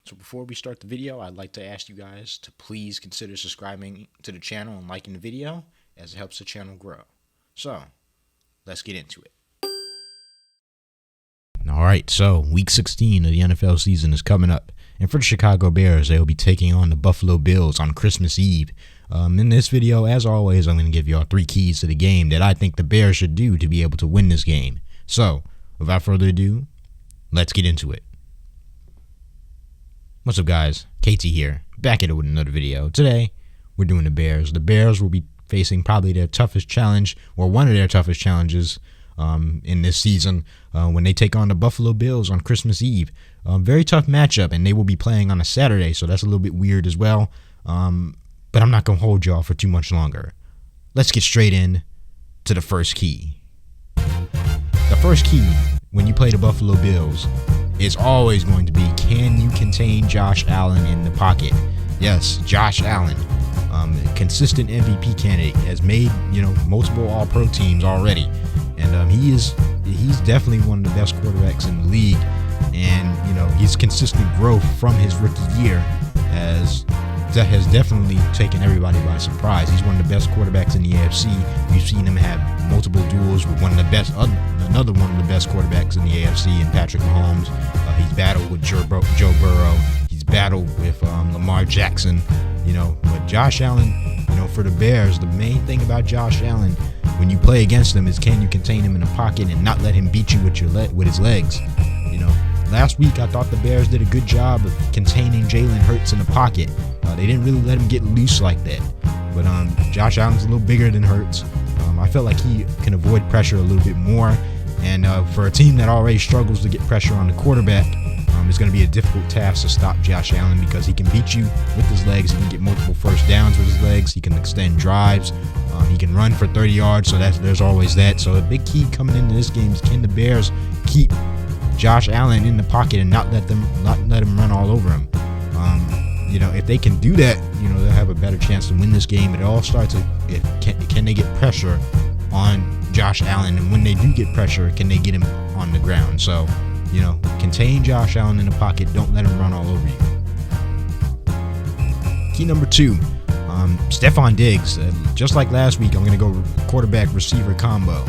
So before we start the video, I'd like to ask you guys to please consider subscribing to the channel and liking the video, as it helps the channel grow. So, let's get into it. Alright, so week 16 of the NFL season is coming up. And for the Chicago Bears, they will be taking on the Buffalo Bills on Christmas Eve. In this video, as always, I'm going to give you all 3 keys to the game that I think the Bears should do to be able to win this game. So, without further ado, let's get into it. What's up, guys? KT here, back at it with another video. Today, we're doing the Bears. The Bears will be facing probably their toughest challenge, or one of their toughest challenges in this season, when they take on the Buffalo Bills on Christmas Eve. Very tough matchup, and they will be playing on a Saturday, so that's a little bit weird as well. But I'm not going to hold y'all for too much longer. Let's get straight in to the first key. The first key when you play the Buffalo Bills is always going to be, can you contain Josh Allen in the pocket? Yes, Josh Allen, consistent MVP candidate, has made multiple All-Pro teams already, and he's definitely one of the best quarterbacks in the league. And his consistent growth from his rookie year has definitely taken everybody by surprise. He's one of the best quarterbacks in the AFC. We've seen him have multiple duels with another one of the best quarterbacks in the AFC, in Patrick Mahomes. He's battled with Joe Burrow. He's battled with Lamar Jackson. But Josh Allen, for the Bears, the main thing about Josh Allen when you play against him is, can you contain him in the pocket and not let him beat you with his legs? Last week, I thought the Bears did a good job of containing Jalen Hurts in the pocket. They didn't really let him get loose like that. But Josh Allen's a little bigger than Hurts. I felt like he can avoid pressure a little bit more. And for a team that already struggles to get pressure on the quarterback, it's going to be a difficult task to stop Josh Allen, because he can beat you with his legs. He can get multiple first downs with his legs. He can extend drives. He can run for 30 yards, so there's always that. So a big key coming into this game is, can the Bears keep Josh Allen in the pocket and not let him run all over him? If they can do that, they'll have a better chance to win this game. It all starts with, can they get pressure on Josh Allen, and when they do get pressure, can they get him on the ground? So, contain Josh Allen in the pocket. Don't let him run all over you. Key number 2, Stefon Diggs. Just like last week, I'm going to go quarterback receiver combo.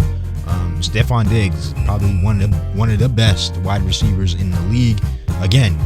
Stefon Diggs, probably one of the best wide receivers in the league. Again,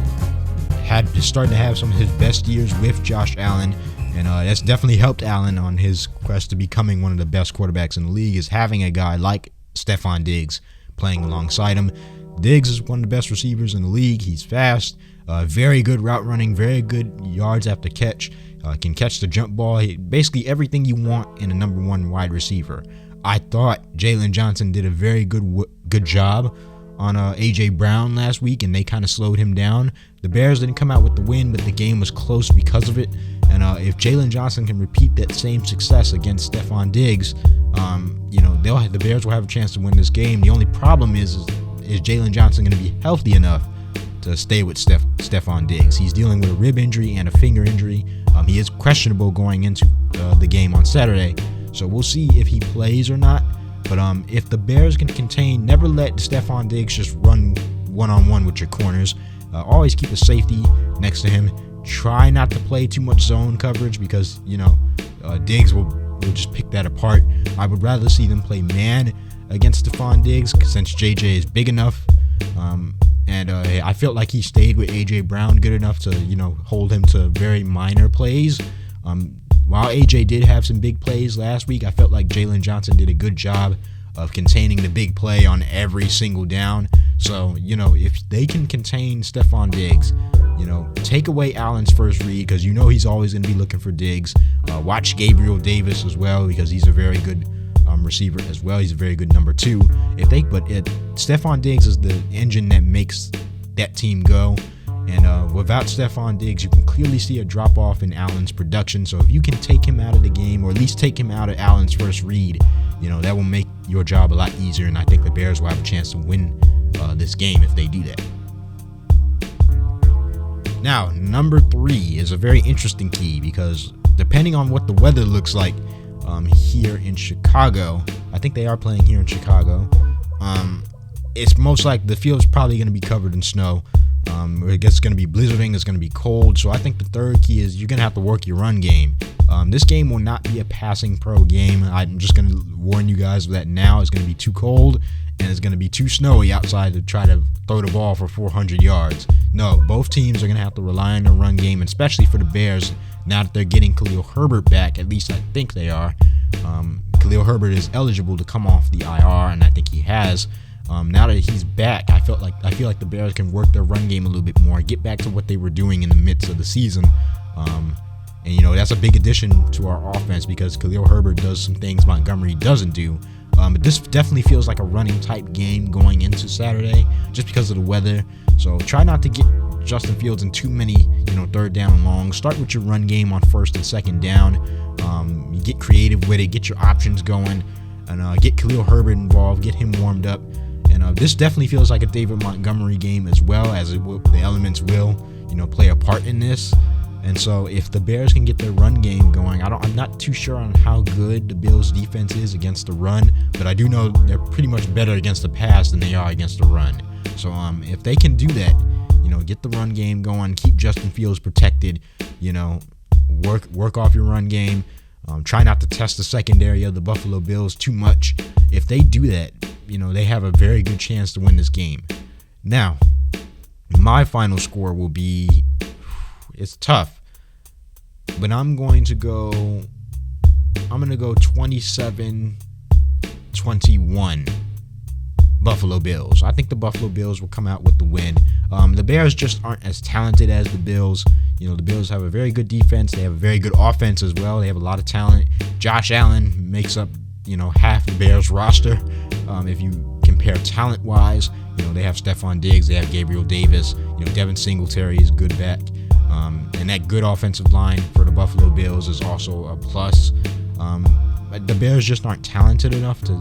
starting to have some of his best years with Josh Allen, and that's definitely helped Allen on his quest to becoming one of the best quarterbacks in the league, is having a guy like Stefon Diggs playing alongside him. Diggs is one of the best receivers in the league. He's fast, very good route running, very good yards after catch, can catch the jump ball. Basically everything you want in a number 1 wide receiver. I thought Jalen Johnson did a very good job on A.J. Brown last week, and they kind of slowed him down. The Bears didn't come out with the win, but the game was close because of it. And if Jalen Johnson can repeat that same success against Stefon Diggs, the Bears will have a chance to win this game. The only problem is Jalen Johnson going to be healthy enough to stay with Stefon Diggs? He's dealing with a rib injury and a finger injury. He is questionable going into the game on Saturday. So we'll see if he plays or not. But if the Bears can contain, never let Stefon Diggs just run one-on-one with your corners. Always keep a safety next to him. Try not to play too much zone coverage, because Diggs will just pick that apart. I would rather see them play man against Stefon Diggs, since JJ is big enough. And I felt like he stayed with AJ Brown good enough to hold him to very minor plays. While AJ did have some big plays last week, I felt like Jalen Johnson did a good job of containing the big play on every single down. So, if they can contain Stefon Diggs, take away Allen's first read, because he's always going to be looking for Diggs. Watch Gabriel Davis as well, because he's a very good receiver as well. He's a very good number 2. Stefon Diggs is the engine that makes that team go. And without Stefon Diggs, you can clearly see a drop-off in Allen's production. So if you can take him out of the game, or at least take him out of Allen's first read, that will make your job a lot easier. And I think the Bears will have a chance to win this game if they do that. Now, number 3 is a very interesting key, because depending on what the weather looks like here in Chicago, I think they are playing here in Chicago, it's most like the field's probably going to be covered in snow. It's going to be blizzarding. It's going to be cold. So I think the third key is you're going to have to work your run game. This game will not be a passing pro game. I'm just going to warn you guys that now. It's going to be too cold and it's going to be too snowy outside to try to throw the ball for 400 yards. No, both teams are going to have to rely on their run game, and especially for the Bears, now that they're getting Khalil Herbert back. At least I think they are. Khalil Herbert is eligible to come off the IR, and I think he has. Now that he's back, I feel like the Bears can work their run game a little bit more, get back to what they were doing in the midst of the season. And that's a big addition to our offense because Khalil Herbert does some things Montgomery doesn't do. But this definitely feels like a running type game going into Saturday just because of the weather. So try not to get Justin Fields in too many, third down and long. Start with your run game on first and second down. You get creative with it, get your options going, and get Khalil Herbert involved, get him warmed up. And this definitely feels like a David Montgomery game as well, as the elements will, play a part in this. And so if the Bears can get their run game going, I'm not too sure on how good the Bills' defense is against the run, but I do know they're pretty much better against the pass than they are against the run. So if they can do that, get the run game going, keep Justin Fields protected, work off your run game, try not to test the secondary of the Buffalo Bills too much. If they do that, they have a very good chance to win this game. Now, my final score will be, it's tough, but I'm going to go 27-21 Buffalo Bills. I think the Buffalo Bills will come out with the win. The Bears just aren't as talented as the Bills. The Bills have a very good defense. They have a very good offense as well. They have a lot of talent. Josh Allen makes up, half the Bears roster. If you compare talent-wise, they have Stephon Diggs. They have Gabriel Davis. Devin Singletary is good back. And that good offensive line for the Buffalo Bills is also a plus. The Bears just aren't talented enough to,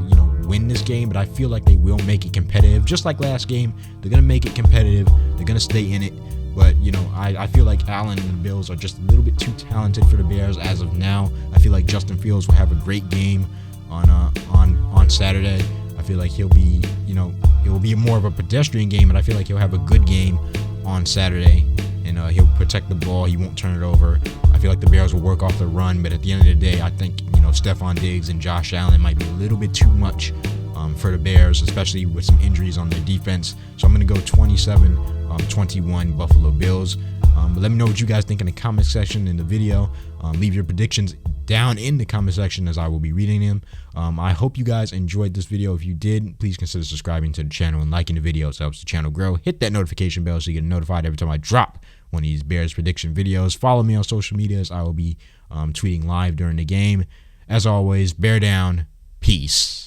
win this game, but I feel like they will make it competitive. Just like last game, they're going to make it competitive. They're going to stay in it. But, I feel like Allen and the Bills are just a little bit too talented for the Bears as of now. I feel like Justin Fields will have a great game on Saturday. I feel like he'll be, it will be more of a pedestrian game, but I feel like he'll have a good game on Saturday. And he'll protect the ball. He won't turn it over. I feel like the Bears will work off the run, but at the end of the day, I think Stephon Diggs and Josh Allen might be a little bit too much for the Bears, especially with some injuries on their defense. So I'm going to go 27-21 Buffalo Bills. But let me know what you guys think in the comment section in the video. Leave your predictions down in the comment section as I will be reading them. I hope you guys enjoyed this video. If you did, please consider subscribing to the channel and liking the video. It helps the channel grow. Hit that notification bell so you get notified every time I drop one of these Bears prediction videos. Follow me on social medias. I will be tweeting live during the game. As always, bear down. Peace.